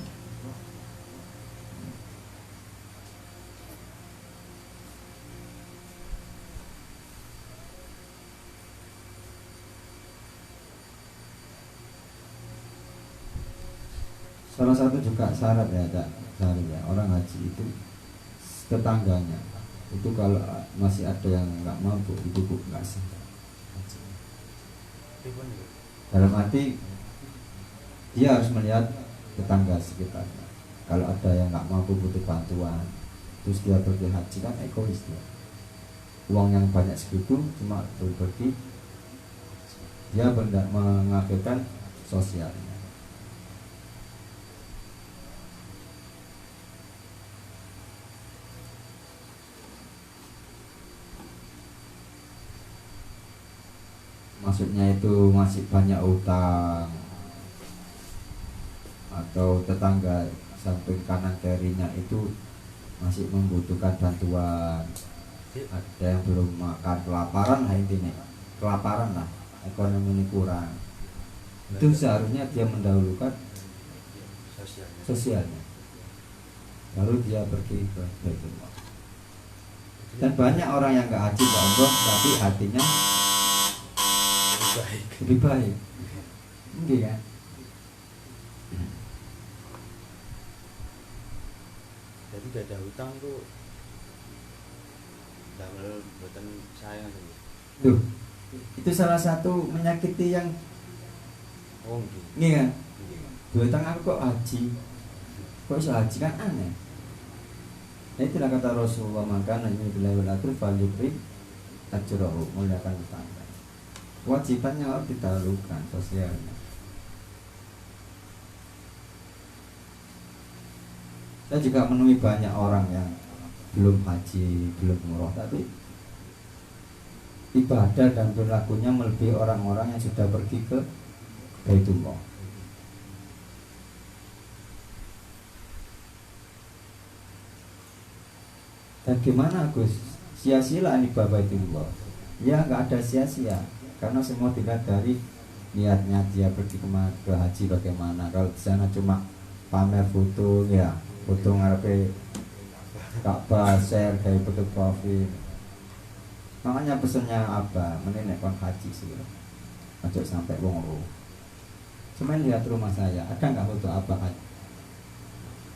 salah satu juga syarat ya, orang haji itu tetangganya itu kalau masih ada yang nggak mampu itu nggak sah. Dalam arti dia harus melihat tetangga sekitarnya. Kalau ada yang nggak mampu butuh bantuan, terus dia pergi haji kan egois dia. Uang yang banyak segitu cuma berbagi, dia mengakhirkan sosialnya. Maksudnya itu masih banyak utang atau tetangga samping kanan kirinya itu masih membutuhkan bantuan, ada yang belum makan, kelaparan lah intinya, kelaparan lah, ekonomi ini kurang, itu seharusnya dia mendahulukan sosialnya, lalu dia pergi ke Baitullah. Dan banyak orang yang nggak haji nggak umroh tapi hatinya lebih baik, enggak kan? Jadi gak ada hutang tuh, damel buatan sayang gitu. Duh, Itu salah satu menyakiti yang Oh nggih. ini kan. Nggih. Duitang aku kok haji, kok bisa haji kan aneh. Nah, itulah kata Rasulullah, maka nanti bila belatur falyukri ajrohu, muliakan tetangga. Kewajibannya harus didahulukan sosialnya. Saya juga menemui banyak orang yang belum haji, belum umroh, tapi ibadah dan perilakunya melebihi orang-orang yang sudah pergi ke Baitullah. Dan gimana Gus? Sia-sialah ibadah Baitullah? Ya nggak ada sia-sia, karena semua dilihat dari niatnya dia pergi ke haji bagaimana. Kalau di sana cuma pamer foto, ya foto ngarepe Ka'bah, share dari foto profil. Makanya pesannya apa? Mending kon haji sih, ojo sampai wong ro. Cuman lihat rumah saya, ada nggak foto abah haji?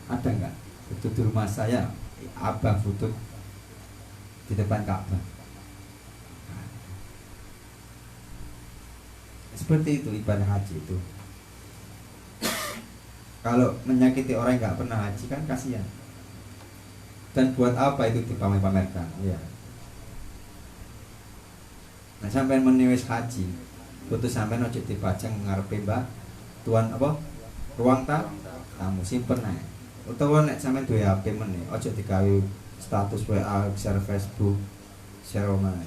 Ada nggak foto di rumah saya abah foto di depan Ka'bah? Seperti itu ibadah haji itu. Kalau menyakiti orang yang nggak pernah haji kan kasihan. Dan buat apa itu dipamer-pamerkan? Ya. Nah, sampai meniwis haji, putus sampai ojo dipajang ngarepe mbak tuan apa? Ruang tamu simpen ae. Utawa nek sampean duwe HP meneh, ojo digawe status WA, share Facebook, share omah.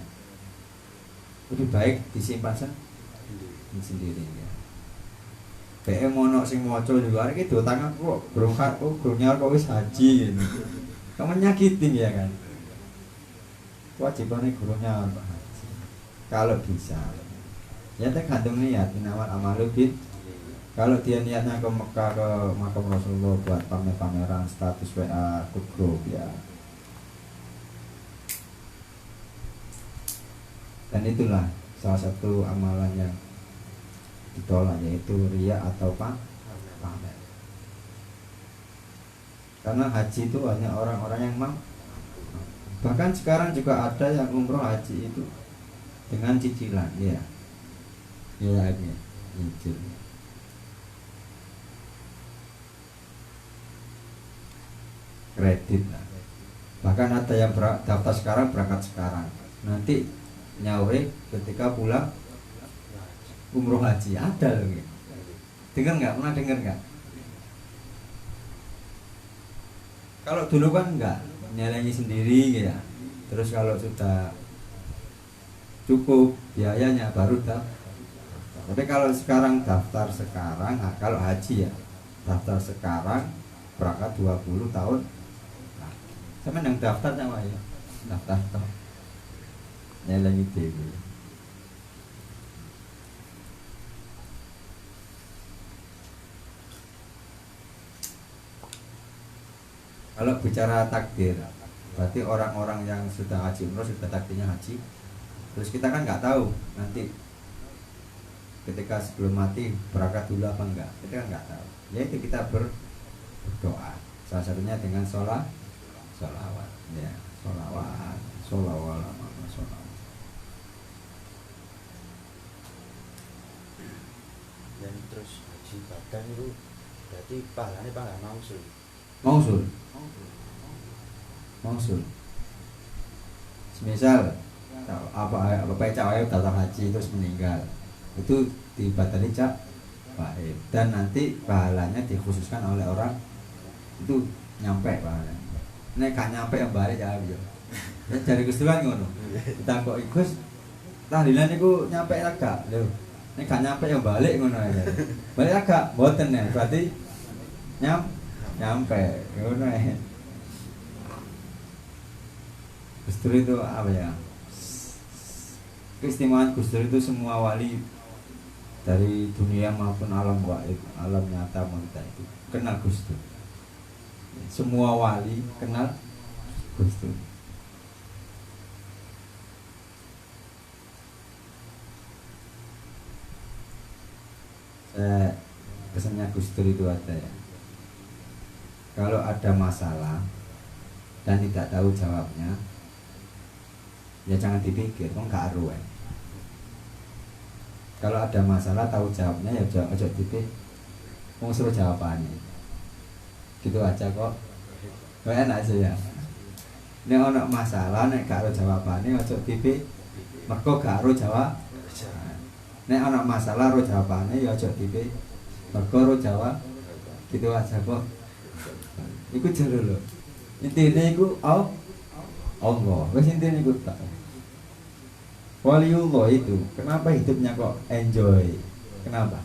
Lebih baik disimpan sendiri ya. Kayak mono sing maca di luar iki dotang aku kok berungkat kok nyaur kok wis haji gitu. Kamu nyakitin ya kan. Kewajibannya gurunya haji. Kalau bisa. Ya tergantung niat, inawal amalu bin. Kalau dia niatnya ke Mekah, ke makam Rasulullah buat pamer-pameran status WA, grup ya. Dan itulah salah satu amalan yang ditolak, yaitu riya atau pamer. Karena haji itu hanya orang-orang yang mampu. Bahkan sekarang juga ada yang umroh haji itu dengan cicilan, ya. Ya ini, cicil. Kredit lah. Bahkan ada yang daftar sekarang, berangkat sekarang. Nanti nyaure ketika pulang umroh haji, ada loh gitu. Dengar nggak? Pernah dengar nggak? Kalau dulu kan enggak, nyelengi sendiri gitu ya. Terus kalau sudah cukup biayanya baru daftar. Tapi kalau sekarang daftar sekarang, nah kalau haji ya daftar sekarang, berangkat 20 tahun. Nah, sama yang daftar sama ya, daftar toh. Nyelengi dulu. Kalau bicara takdir, berarti orang-orang yang sudah haji umroh sudah takdirnya haji. Terus kita kan nggak tahu nanti ketika sebelum mati berangkat dulu apa enggak, kita kan nggak tahu. Yaitu kita berdoa. Salah satunya dengan sholawat, ya, sholawat. Dan terus haji badan itu berarti pahalanya pahala mausul. Mausul. Semisal apa cawaib datang haji terus meninggal, itu dibatali cak baik, dan nanti pahalanya dikhususkan oleh orang itu nyampe pahalanya. Nek gak nyampe yang balik ya yo. Ya dari Gusti kan ngono. Ditangkok Gus tahlilan niku nyampe agak lho. Nek gak nyampe yang balik ngono aja. Balik agak mboten ya, berarti nyampe ngono ya. Gus Dur itu apa ya? Keistimewaan Gus Dur itu semua wali dari dunia maupun alam gaib, alam nyata manusia itu kenal Gus Dur. Semua wali kenal Gus Dur. Pesannya Gus Dur itu ada ya. Kalau ada masalah dan tidak tahu jawabnya, ya jangan dipikir, kok nggak aru ya. Kalau ada masalah tahu jawabnya ya jawab aja tipe mau suruh jawabannya gitu aja kok. Enak aja ya. Nek ana masalah nek gak ro jawabane aja tipe mergo gak ro jawab. Nek ana masalah ro jawabane ya aja tipe mergo ro jawab. Gitu aja kok. Iku jero lho. Intine iku Allah. Wis intine iku tak. Waliullah itu, kenapa hidupnya kok enjoy? Kenapa?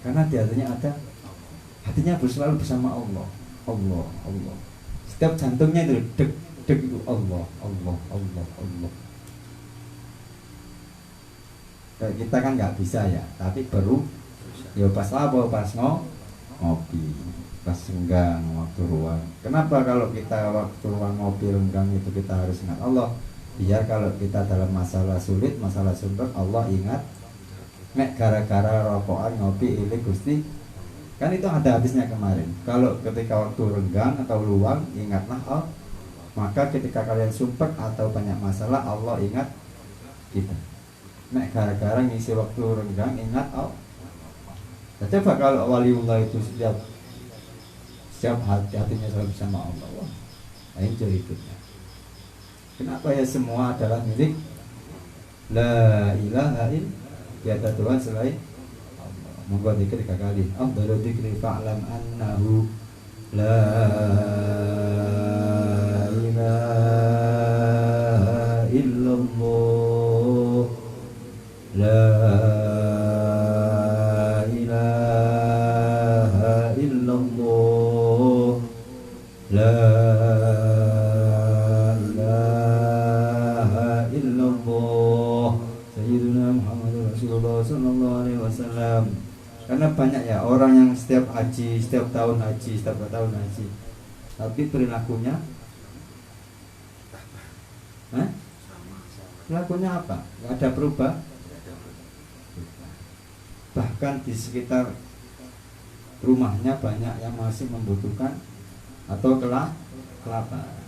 Karena di hatinya selalu bersama Allah. Allah, Allah. Setiap jantungnya itu deg deg itu Allah, Allah, Allah, Allah. Kayak kita kan nggak bisa ya, tapi baru ya pas apa pas ngopi, pas senggang waktu ruang. Kenapa kalau kita waktu ruang ngopi renggang itu kita harus ingat Allah? Biar kalau kita dalam masalah sulit, masalah sumpek, Allah ingat. Mek gara-gara rokokan ngopi ini Gusti, kan itu ada habisnya kemarin. Kalau ketika waktu renggang atau luang, ingatlah Allah. Maka ketika kalian sumpek atau banyak masalah, Allah ingat kita. Mek gara-gara ngisi waktu renggang, ingat Allah. Nah, coba kalau waliullah itu setiap hatinya selalu bersama Allah, wah, enjoy hidupnya. Kenapa ya semua adalah milik la ilaha illallah, tiada Tuhan selain Allah. Moga zikir 3 kali. Afdalu dzikri fa'lam annahu la ilaha illallah, la ilaha illallah, la karena banyak ya orang yang setiap haji, setiap tahun haji, setiap tahun haji, tapi perilakunya, perilakunya apa? Gak ada perubahan. Bahkan di sekitar rumahnya banyak yang masih membutuhkan atau kelaparan.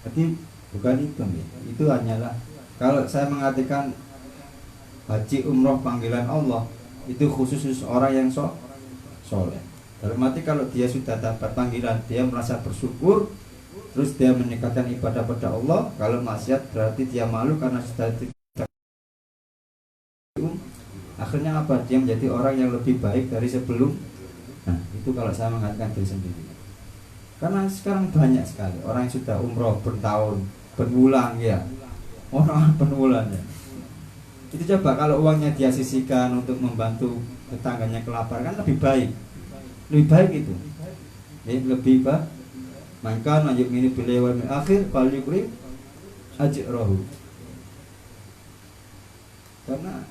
Jadi bukan itu, itu hanyalah kalau saya mengartikan haji umroh panggilan Allah itu khusus orang yang soleh. Dalam arti kalau dia sudah dapat panggilan, dia merasa bersyukur, terus dia meningkatkan ibadah pada Allah. Kalau maksiat berarti dia malu karena sudah tidak. Akhirnya apa? Dia menjadi orang yang lebih baik dari sebelum. Nah, itu kalau saya mengatakan diri sendiri. Karena sekarang banyak sekali orang yang sudah umroh bertahun, berulang ya, orang berulang ya. Itu coba kalau uangnya dia sisihkan untuk membantu tetangganya kelaparan kan lebih baik itu. Lebih baik. Maka najib ini beliau akhir bal yukrim ajrahu. Karena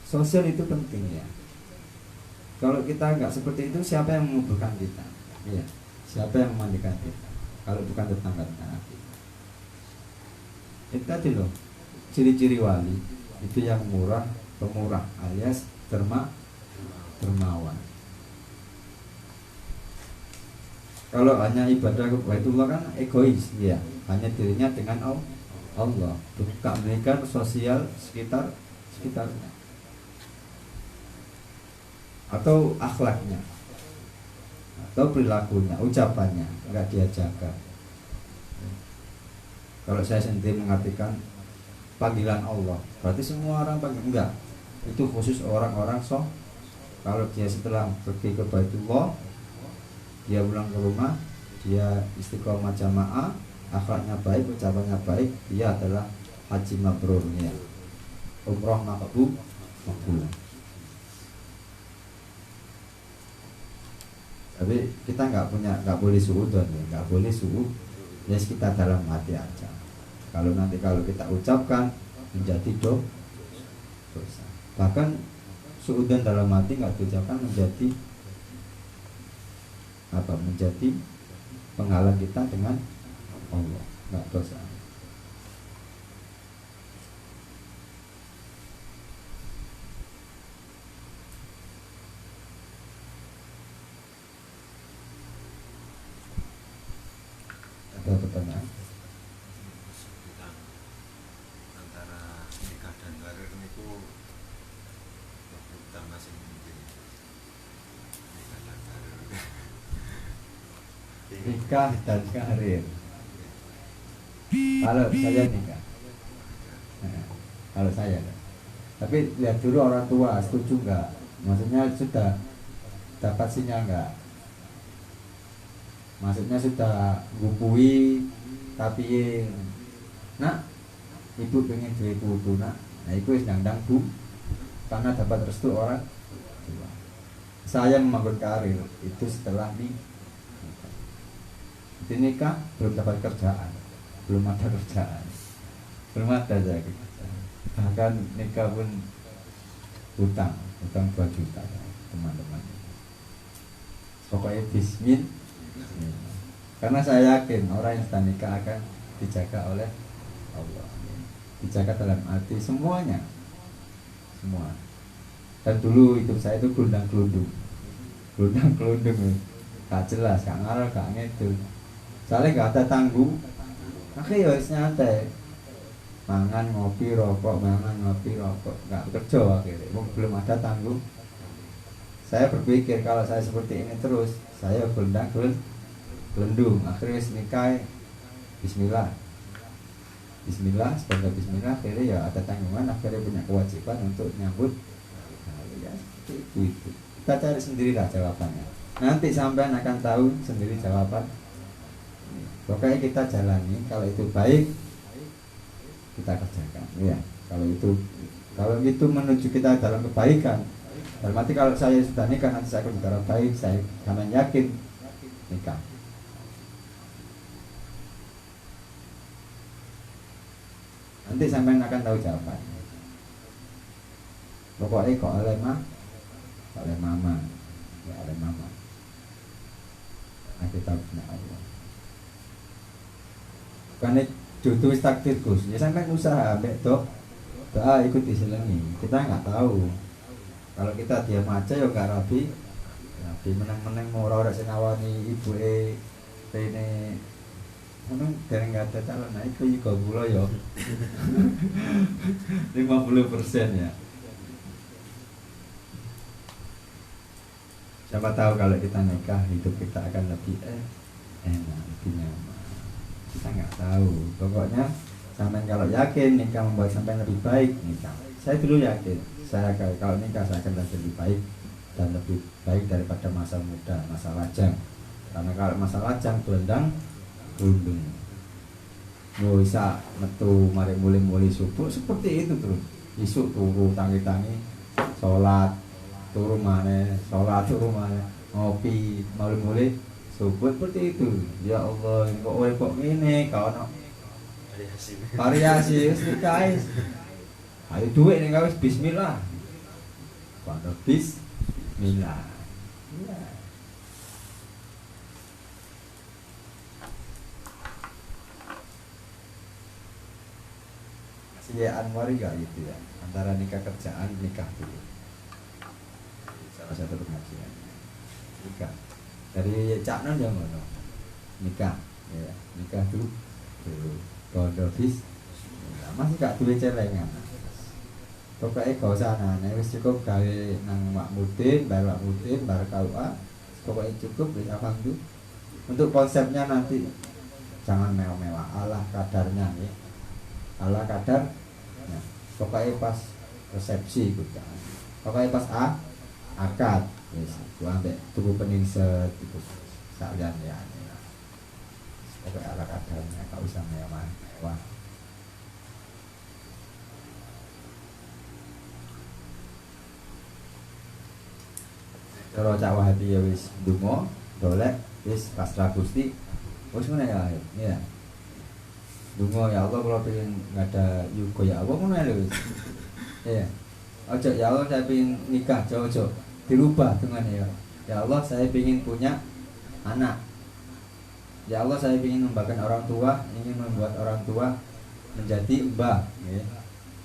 sosial itu penting ya. Kalau kita nggak seperti itu, siapa yang menguburkan kita? Iya. Siapa yang memandikan kita? Kalau bukan tetangga kita. Itu tadi loh, ciri-ciri wali itu yang murah, pemurah alias dermawan. Kalau hanya ibadah ke Baitullah kan egois ya, hanya dirinya dengan Allah, bukan memberikan sosial sekitarnya atau akhlaknya atau perilakunya, ucapannya enggak dia jaga. Kalau saya sendiri mengartikan panggilan Allah, berarti semua orang panggil, enggak. Itu khusus orang-orang kalau dia setelah pergi ke Baitullah, dia pulang ke rumah, dia istiqomah jamaah, akhlaknya baik, ucapannya baik, dia adalah haji mabrur ya. Umroh makbul. Tapi kita nggak boleh suudzon ya, nggak boleh ya, kita dalam hati aja. Kalau kita ucapkan menjadi dosa. Bahkan suudzon dalam hati nggak diucapkan menjadi penghalang kita dengan Allah, nggak dosa. Ada pertanyaan? Antara nikah dan karir. Kalau saya nikah, nah, kalau saya, tapi lihat dulu orang tua setuju nggak? Maksudnya sudah dapat sinyal nggak? Maksudnya sudah gupui tapi nak ibu pengen duwe putu nak, nah itu sedang bu karena dapat restu orang tua. Saya membangun karir itu setelah nikah belum dapat kerjaan, belum ada kerjaan, belum ada lagi. Bahkan nikah pun utang 2 juta teman-teman. Pokoknya bismillah. Karena saya yakin orang yang sudah nikah akan dijaga oleh Allah, dijaga dalam arti semuanya, semua. Dan dulu hidup saya itu gelundang-gelundung, gak jelas, gak ngarah, gak ngedul. Soalnya gak ada tanggung, akhirnya harus nyantai, mangan ngopi rokok, gak kerja akhirnya. Belum ada tanggung. Saya berpikir kalau saya seperti ini terus, saya gelundung. Akhirnya nikah, bismillah, sebagai bismillah, akhirnya ya ada tanggungan, akhirnya punya kewajiban untuk nyambut. Ya seperti itu. Kita cari sendirilah jawabannya. Nanti sampean akan tahu sendiri jawaban. Pokoknya kita jalani, kalau itu baik kita kerjakan. Ya, kalau itu menuju kita dalam kebaikan. Dalam arti kalau saya sudah nikah nanti saya akan bicara baik, saya sangat yakin nikah. Nanti sampean akan tahu jawabannya. Pokoknya kok oleh mama. Aku tahu punya Allah. Karena jodoh takdir Gus. Ya sampean usaha ambek doa ikut diselengi. Kita nggak tahu. Kalau kita diam aja ya nggak rapi. Rapi meneng-meneng mau ora sing ngawani ibuke rene. Memang dereng nggak ada calon, nah itu juga gula ya 50% ya. Siapa tahu kalau kita nikah hidup kita akan lebih enak, lebih nyaman. Kita nggak tahu. Pokoknya sampai kalau yakin nikah membuat sampai lebih baik, nikah. Saya dulu yakin, saya kalau nikah saya akan lebih baik dan lebih baik daripada masa muda, masa lajang. Karena kalau masa lajang gelundung, mau bisa metu mari mulai subuh seperti itu terus. Isuk turu tangi-tangi, sholat, turu mana, ngopi, mulai subuh seperti itu. Ya Allah, kok ini kau nak variasi guys. Ayo duit nih guys, bismillah. Pada bismillah. Ya. Ya Anwari gak gitu ya, antara nikah kerjaan, nikah dulu. Salah satu pengajian nikah dari Cak Non yang mana nikah, ya nikah dulu bondo bis, masih gak duwe celengan. Pokoknya gak usah aneh, wis cukup gawe nang makmudin, bar KUA, pokoknya cukup wis alhamdulillah. Untuk konsepnya nanti jangan mewah-mewah, Allah kadarnya ya. Allah kadar, nah, pokoknya pas resepsi gitu, pokoknya pas akad, yes, gua ambek tubuh pening set, itu sekalian ya, pokoknya Allah kadarnya, gak usah mewah. Kalau Cak Wahabi ya wis dungo, dolek, wis pasrah Gusti, wis mana ya. Dungo ya Allah kalau pengen nggak ada yugo ya Allah mana lho. Iya. Ojo ya Allah saya pengen nikah, ojo dirubah dengan ya. Ya Allah saya pengen punya anak. Ya Allah saya ingin membanggakan orang tua, ingin membuat orang tua menjadi mbah, ya.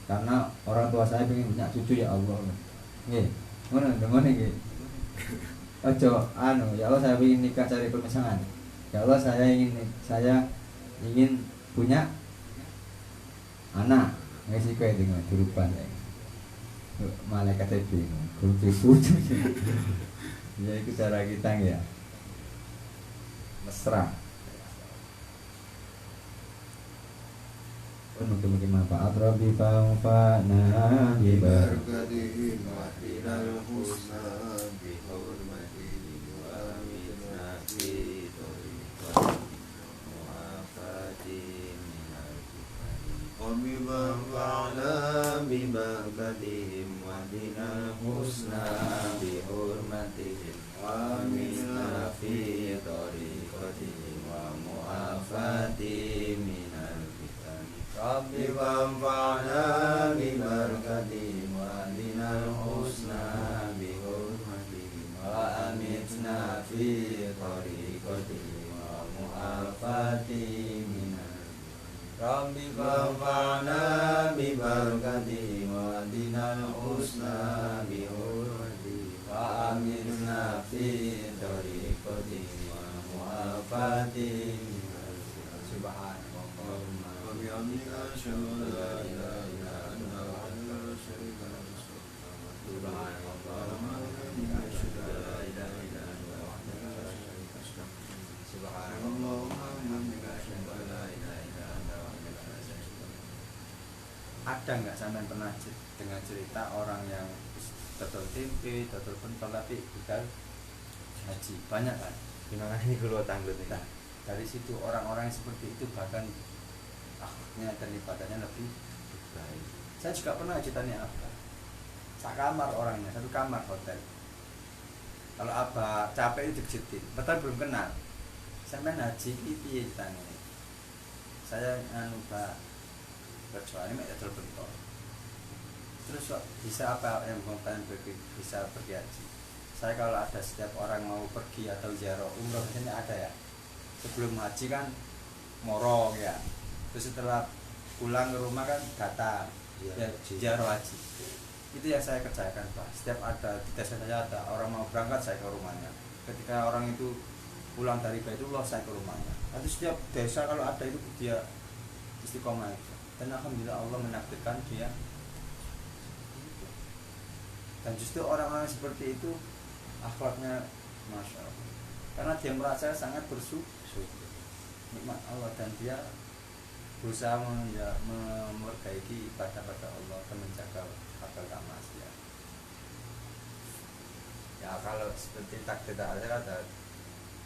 Karena orang tua saya ingin punya cucu ya Allah. Nggih. Ngono nggih. Ojo ya Allah saya ingin nikah cari pemisahan. Ya Allah saya ingin punya anak, nggak sih kayak dengan dirubah ya, malaikat itu bingung, ya itu cara kita ya, mesra, Mungkin manfaat Rabbi fa'fa'na bibar بركتهم واهدنا الحسنى بحرمتهم وامتنا في طريقهم وعافاتهم من الفتن وبمنفعنا ببركتهم واهدنا الحسنى بحرمتهم وامتنا في طريقتهم ومعافاتهم من الفتن رب وانفعنا ببركتهم واهدنا الحسنى بحرمتهم وأمتنا في طريقتهم ومعافاتهم من الفتن رب وانفعنا ببركتهم واهدنا الحسنى بحرمتهم وأمتنا في طريقتهم ومعافاتهم من الفتن سبحان اللهم وبحمدك أشهد أن لا إله إلا أنت وحدك لا شريك لك سبحان الله وبحمدك أشهد أن لا إله إلا أنت وحدك لا شريك لك سبحان الله وبحمدك أشهد أن لا إله إلا أنت وحدك لا شريك لك. Ada nggak sampean pernah dengar cerita orang yang total tempe, total pentol tapi gagal haji? Banyak kan? Gimana ini kalau tanggut ini? Nah, dari situ orang-orang yang seperti itu bahkan akhlaknya dan ibadahnya lebih baik. Saya juga pernah ceritanya apa? Satu kamar orangnya, satu kamar hotel. Kalau abah capek itu dijetin, betul belum kenal. Sampai haji ini piye ceritanya? Saya Pak kecuali mek dodol pentol. Terus kok bisa apa yang kalian bisa pergi haji? Saya kalau ada setiap orang mau pergi atau ziarah umroh biasanya ada ya. Sebelum haji kan moro ya. Terus setelah pulang ke rumah kan datang ya, ziarah haji. Itu yang saya kerjakan Pak. Setiap ada di desa saya ada orang mau berangkat saya ke rumahnya. Ketika orang itu pulang dari Baitullah saya ke rumahnya. Nanti setiap desa kalau ada itu dia istiqomah itu. Dan alhamdulillah Allah menakdirkan dia. Dan justru orang-orang seperti itu akhlaknya masya Allah. Karena dia merasa sangat bersyukur nikmat Allah dan dia berusaha memperbaiki ibadah pada Allah dan menjaga agar tak maksiat. Ya kalau seperti takdir ada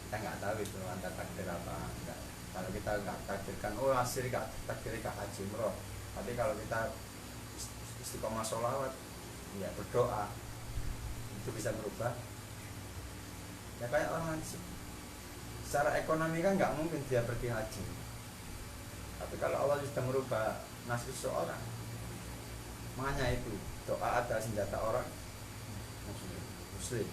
kita nggak tahu itu antara takdir apa enggak. Kalau kita nggak takdirkan, oh hasil nggak takdir haji umroh. Tapi kalau kita istiqomah sholawat, ya berdoa, itu bisa berubah. Ya kayak orang secara ekonomi kan nggak mungkin dia pergi haji. Tapi kalau Allah sudah merubah nasib seorang, makanya itu doa adalah senjata orang muslim.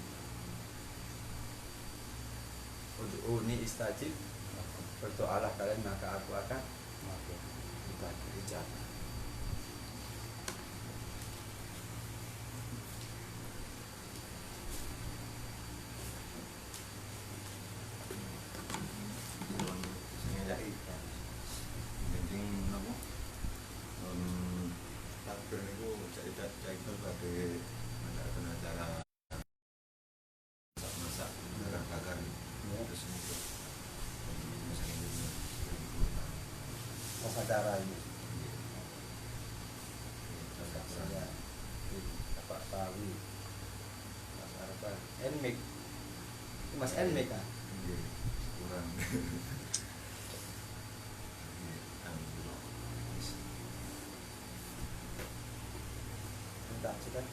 Ud'uni istajib, berdoalah kalian maka aku akan ijabah. Takbir itu saya sebagai acara masak barang bakar terus untuk Acara ini saya Pak Pawi Mas Arfan Enmik Mas Enmik kan kurang minta sudah